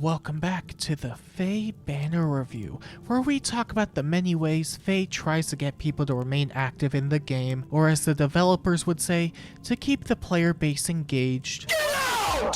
welcome back to the Faye Banner Review, where we talk about the many ways Faye tries to get people to remain active in the game, or as the developers would say, to keep the player base engaged.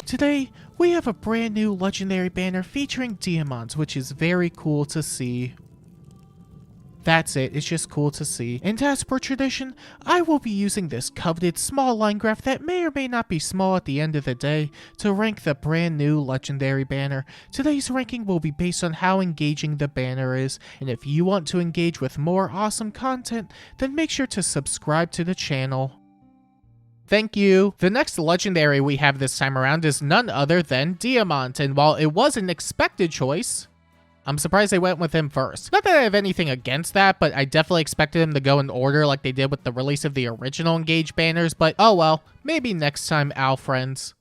Today, we have a brand new legendary banner featuring Diamont, which is very cool to see. That's it, it's just cool to see. And as per tradition, I will be using this coveted small line graph that may or may not be small at the end of the day to rank the brand new legendary banner. Today's ranking will be based on how engaging the banner is, and if you want to engage with more awesome content, then make sure to subscribe to the channel. Thank you. The next legendary we have this time around is none other than Diamont, and while it was an expected choice, I'm surprised they went with him first. Not that I have anything against that, but I definitely expected him to go in order like they did with the release of the original Engage banners, but oh well, maybe next time, Owl friends.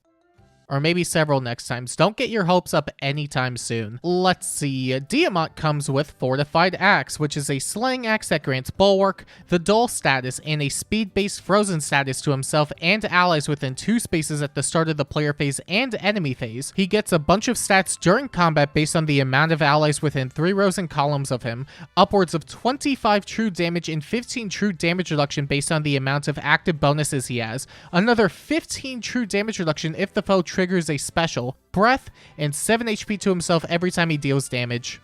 Or maybe several next times. Don't get your hopes up anytime soon. Let's see. Diamont comes with Fortified Axe, which is a slaying axe that grants Bulwark, the Dull status, and a speed-based Frozen status to himself and allies within 2 spaces at the start of the player phase and enemy phase. He gets a bunch of stats during combat based on the amount of allies within 3 rows and columns of him, upwards of 25 true damage and 15 true damage reduction based on the amount of active bonuses he has, another 15 true damage reduction if the foe triggers a special, breath, and 7 HP to himself every time he deals damage.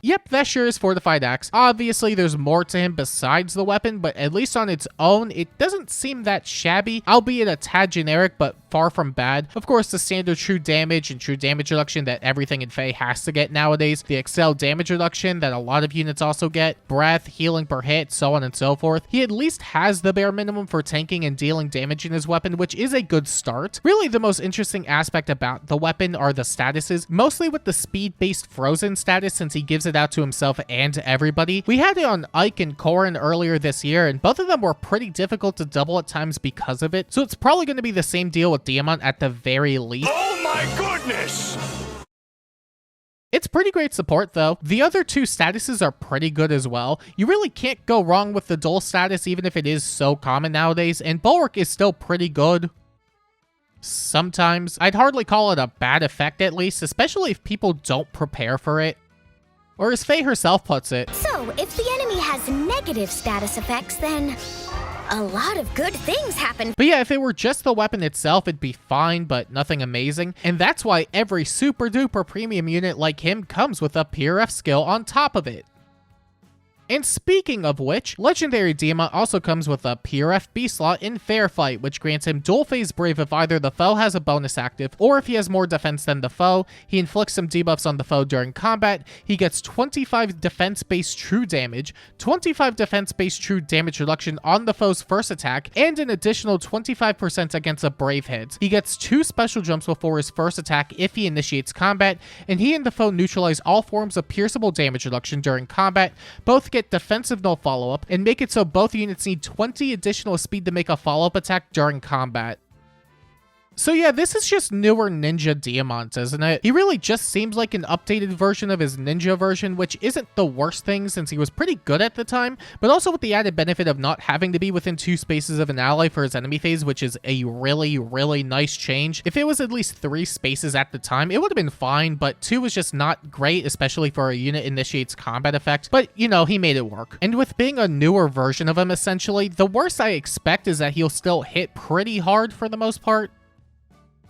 Yep, that sure is Fortified Axe. Obviously, there's more to him besides the weapon, but at least on its own, it doesn't seem that shabby, albeit a tad generic, but far from bad. Of course, the standard true damage and true damage reduction that everything in Faye has to get nowadays, the Excel damage reduction that a lot of units also get, breath, healing per hit, so on and so forth. He at least has the bare minimum for tanking and dealing damage in his weapon, which is a good start. Really, the most interesting aspect about the weapon are the statuses, mostly with the speed-based Frozen status since he gives it out to himself and to everybody. We had it on Ike and Corrin earlier this year, and both of them were pretty difficult to double at times because of it, so it's probably going to be the same deal with Diamont at the very least. Oh my goodness! It's pretty great support though. The other 2 statuses are pretty good as well. You really can't go wrong with the Dull status even if it is so common nowadays, and Bulwark is still pretty good. Sometimes. I'd hardly call it a bad effect at least, especially if people don't prepare for it. Or as Faye herself puts it, so, if the enemy has negative status effects, then a lot of good things happen. But yeah, if it were just the weapon itself, it'd be fine, but nothing amazing. And that's why every super duper premium unit like him comes with a PRF skill on top of it. And speaking of which, Legendary Diamont also comes with a PRF B slot in Fair Fight, which grants him dual phase Brave if either the foe has a bonus active, or if he has more defense than the foe. He inflicts some debuffs on the foe during combat. He gets 25 defense-based true damage, 25 defense-based true damage reduction on the foe's first attack, and an additional 25% against a Brave hit. He gets 2 special jumps before his first attack if he initiates combat, and he and the foe neutralize all forms of pierceable damage reduction during combat. Both get defensive no follow-up, and make it so both units need 20 additional speed to make a follow-up attack during combat. So yeah, this is just newer Ninja Diamont, isn't it? He really just seems like an updated version of his Ninja version, which isn't the worst thing since he was pretty good at the time, but also with the added benefit of not having to be within 2 spaces of an ally for his enemy phase, which is a really, really nice change. If it was at least 3 spaces at the time, it would have been fine, but 2 was just not great, especially for a unit initiates combat effect, but you know, he made it work. And with being a newer version of him, essentially, the worst I expect is that he'll still hit pretty hard for the most part.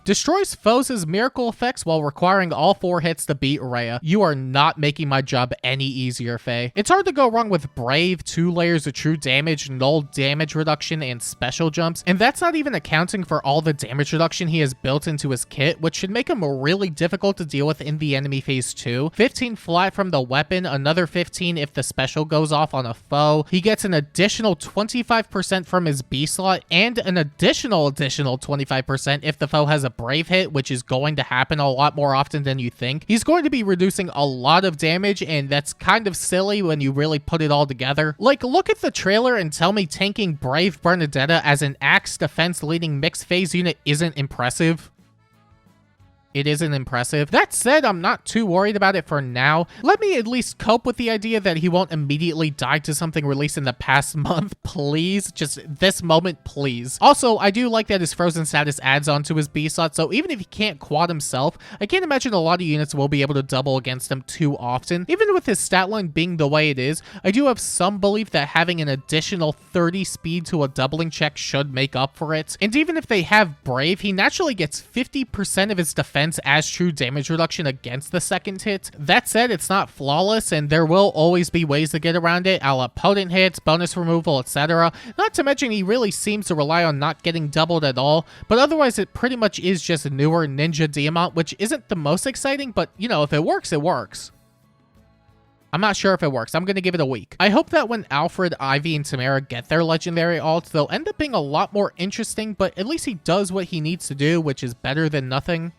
Destroys foes' miracle effects while requiring all 4 hits to beat Rhea. You are not making my job any easier, Faye. It's hard to go wrong with Brave, 2 layers of true damage, null damage reduction, and special jumps, and that's not even accounting for all the damage reduction he has built into his kit, which should make him really difficult to deal with in the enemy phase too. 15 flat from the weapon, another 15 if the special goes off on a foe. He gets an additional 25% from his B slot, and an additional 25% if the foe has a Brave hit, which is going to happen a lot more often than you think. He's going to be reducing a lot of damage, and that's kind of silly when you really put it all together. Like, look at the trailer and tell me tanking Brave Bernadetta as an axe defense leading mixed phase unit isn't impressive. it isn't impressive. That said, I'm not too worried about it for now. Let me at least cope with the idea that he won't immediately die to something released in the past month, please. Just this moment, please. Also, I do like that his frozen status adds on to his B slot, so even if he can't quad himself, I can't imagine a lot of units will be able to double against him too often. Even with his stat line being the way it is, I do have some belief that having an additional 30 speed to a doubling check should make up for it. And even if they have Brave, he naturally gets 50% of his defense as true damage reduction against the second hit. That said, it's not flawless, and there will always be ways to get around it, a la potent hits, bonus removal, etc. Not to mention he really seems to rely on not getting doubled at all, but otherwise it pretty much is just newer Ninja Diamont, which isn't the most exciting, but you know, if it works, it works. I'm not sure if it works. I'm going to give it a week. I hope that when Alfred, Ivy, and Tamara get their legendary alts, they'll end up being a lot more interesting, but at least he does what he needs to do, which is better than nothing.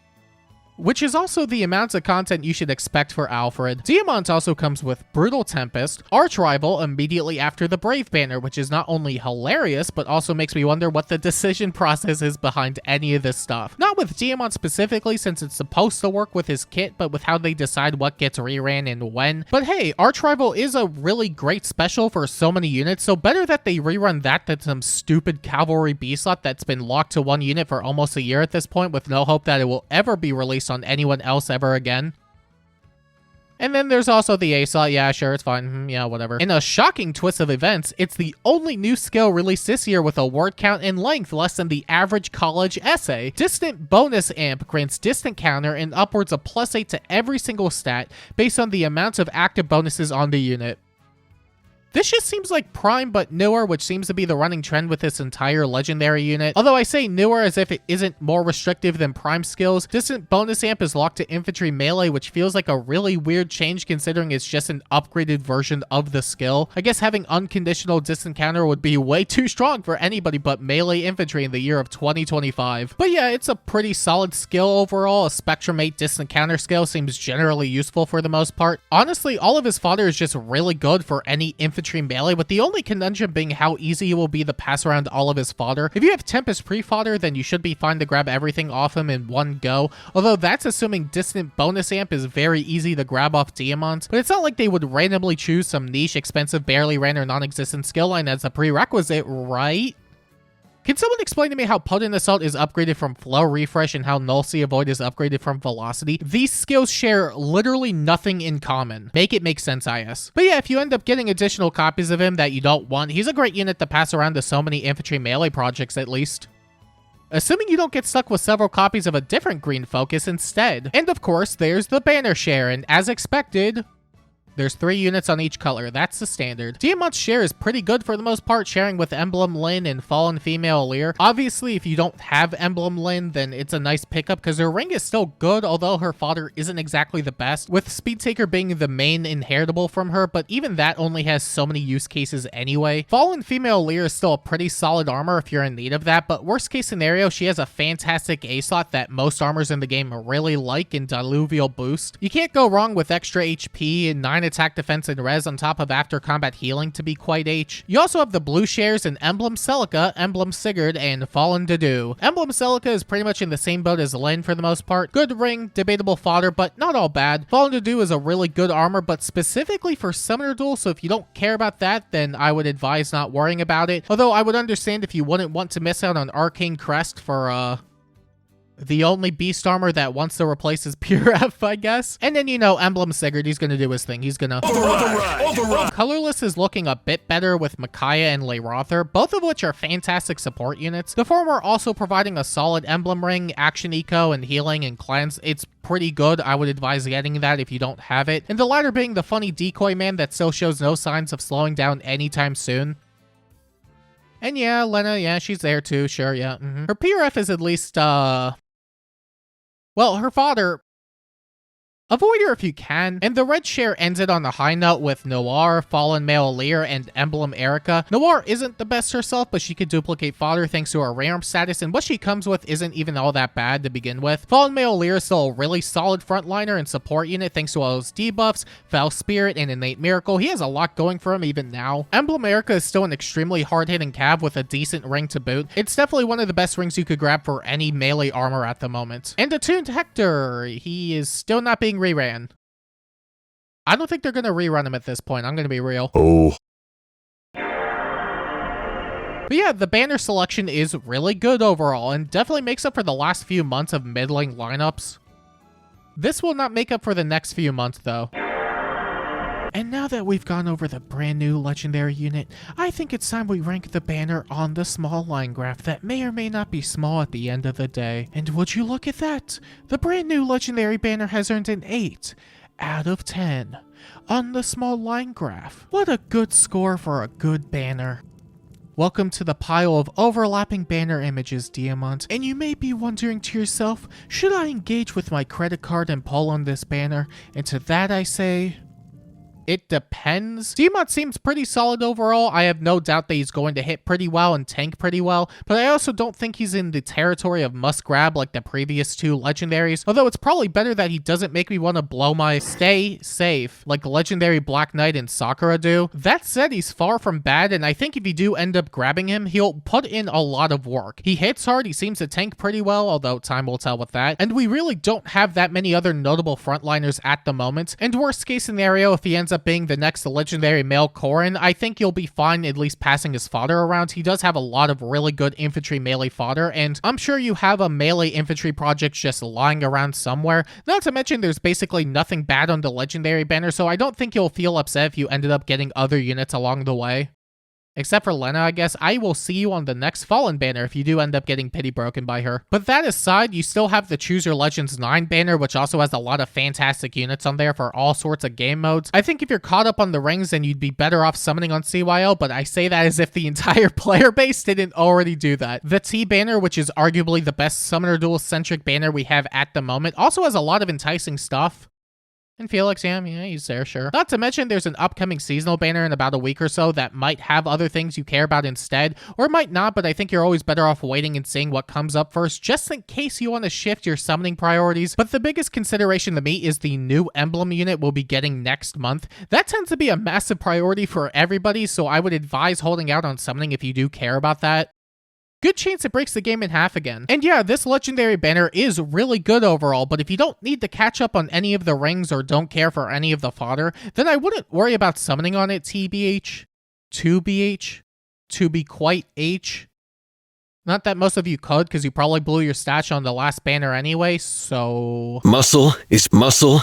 Which is also the amount of content you should expect for Alfred. Diamont also comes with Brutal Tempest, Arch Rival immediately after the Brave banner, which is not only hilarious, but also makes me wonder what the decision process is behind any of this stuff. Not with Diamont specifically, since it's supposed to work with his kit, but with how they decide what gets reran and when. But hey, Arch Rival is a really great special for so many units, so better that they rerun that than some stupid Cavalry B slot that's been locked to one unit for almost a year at this point, with no hope that it will ever be released on anyone else ever again. And then there's also the A slot. Yeah, sure, it's fine. Yeah, whatever. In a shocking twist of events, it's the only new skill released this year with a word count and length less than the average college essay. Distant Bonus Amp grants distant counter and upwards of +8 to every single stat based on the amount of active bonuses on the unit. This just seems like Prime but newer, which seems to be the running trend with this entire legendary unit. Although I say newer as if it isn't more restrictive than Prime skills. Distant Bonus Amp is locked to infantry melee, which feels like a really weird change considering it's just an upgraded version of the skill. I guess having unconditional distant counter would be way too strong for anybody but melee infantry in the year of 2025. But yeah, it's a pretty solid skill overall. A Spectrum 8 distant counter skill seems generally useful for the most part. Honestly, all of his fodder is just really good for any infantry melee, with the only conundrum being how easy it will be to pass around all of his fodder. If you have Tempest pre-fodder, then you should be fine to grab everything off him in one go, although that's assuming Distant Bonus Amp is very easy to grab off Diamont, but it's not like they would randomly choose some niche, expensive, barely ran or non-existent skill line as a prerequisite, right? Can someone explain to me how Potent Assault is upgraded from Flow Refresh and how Null Sea Avoid is upgraded from Velocity? These skills share literally nothing in common. Make it make sense, IS. But yeah, if you end up getting additional copies of him that you don't want, he's a great unit to pass around to so many infantry melee projects at least. Assuming you don't get stuck with several copies of a different green focus instead. And of course, there's the banner share, and as expected, there's 3 units on each color. That's the standard. Diamant's share is pretty good for the most part, sharing with Emblem Lyn and Fallen Female Lear. Obviously, if you don't have Emblem Lyn, then it's a nice pickup because her ring is still good, although her fodder isn't exactly the best, with Speed Taker being the main inheritable from her, but even that only has so many use cases anyway. Fallen Female Lear is still a pretty solid armor if you're in need of that, but worst case scenario, she has a fantastic A slot that most armors in the game really like in Diluvial Boost. You can't go wrong with extra HP and 9 attack, defense, and res on top of after combat healing to be quite H. You also have the blue shares in Emblem Celica, Emblem Sigurd, and Fallen Dedu. Emblem Celica is pretty much in the same boat as Lyn for the most part. Good ring, debatable fodder, but not all bad. Fallen Dedu is a really good armor, but specifically for Summoner Duel, so if you don't care about that, then I would advise not worrying about it. Although I would understand if you wouldn't want to miss out on Arcane Crest for, the only beast armor that wants to replace his pure F, I guess. And then, you know, Emblem Sigurd, he's gonna do his thing. He's gonna override. Colorless is looking a bit better with Micaiah and Laurita, both of which are fantastic support units. The former also providing a solid emblem ring, action eco, and healing and cleanse. It's pretty good. I would advise getting that if you don't have it. And the latter being the funny decoy man that still shows no signs of slowing down anytime soon. And yeah, Lena, yeah, she's there too, sure, yeah. Her PRF is at least, well, her fodder Avoid her if you can. And the red share ended on a high note with Noir, Fallen Male Lear, and Emblem Erica. Noir isn't the best herself, but she could duplicate Fodder thanks to her rearm status, and what she comes with isn't even all that bad to begin with. Fallen Male Lear is still a really solid frontliner and support unit thanks to all his debuffs, Foul Spirit, and Innate Miracle. He has a lot going for him even now. Emblem Erica is still an extremely hard-hitting cav with a decent ring to boot. It's definitely one of the best rings you could grab for any melee armor at the moment. And Attuned Hector, he is still not being reran. I don't think they're going to rerun him at this point, I'm going to be real. Oh. But yeah, the banner selection is really good overall, and definitely makes up for the last few months of middling lineups. This will not make up for the next few months, though. And now that we've gone over the brand new legendary unit, I think it's time we rank the banner on the small line graph that may or may not be small at the end of the day. And would you look at that? The brand new legendary banner has earned an 8 out of 10 on the small line graph. What a good score for a good banner. Welcome to the pile of overlapping banner images, Diamont, and you may be wondering to yourself, should I engage with my credit card and pull on this banner? And to that I say, it depends. Diamont seems pretty solid overall. I have no doubt that he's going to hit pretty well and tank pretty well, but I also don't think he's in the territory of must grab like the previous two legendaries, although it's probably better that he doesn't make me want to blow my stay safe like legendary Black Knight and Sakura do. That said, he's far from bad, and I think if you do end up grabbing him, he'll put in a lot of work. He hits hard, he seems to tank pretty well, although time will tell with that, and we really don't have that many other notable frontliners at the moment, and worst case scenario, if he ends up being the next legendary male Corrin, I think you'll be fine at least passing his fodder around. He does have a lot of really good infantry melee fodder, and I'm sure you have a melee infantry project just lying around somewhere. Not to mention there's basically nothing bad on the legendary banner, so I don't think you'll feel upset if you ended up getting other units along the way. Except for Lena, I guess. I will see you on the next Fallen banner if you do end up getting pity broken by her. But that aside, you still have the Choose Your Legends 9 banner, which also has a lot of fantastic units on there for all sorts of game modes. I think if you're caught up on the rings, then you'd be better off summoning on CYL, but I say that as if the entire player base didn't already do that. The T banner, which is arguably the best Summoner Duel-centric banner we have at the moment, also has a lot of enticing stuff. And Felix, yeah, he's there, sure. Not to mention there's an upcoming seasonal banner in about a week or so that might have other things you care about instead, or it might not, but I think you're always better off waiting and seeing what comes up first, just in case you want to shift your summoning priorities. But the biggest consideration to me is the new Emblem unit we'll be getting next month. That tends to be a massive priority for everybody, so I would advise holding out on summoning if you do care about that. Good chance it breaks the game in half again. And yeah, this legendary banner is really good overall, but if you don't need to catch up on any of the rings or don't care for any of the fodder, then I wouldn't worry about summoning on it, TBH. 2BH. To be quite H. Not that most of you could, because you probably blew your stash on the last banner anyway, so... Muscle is muscle.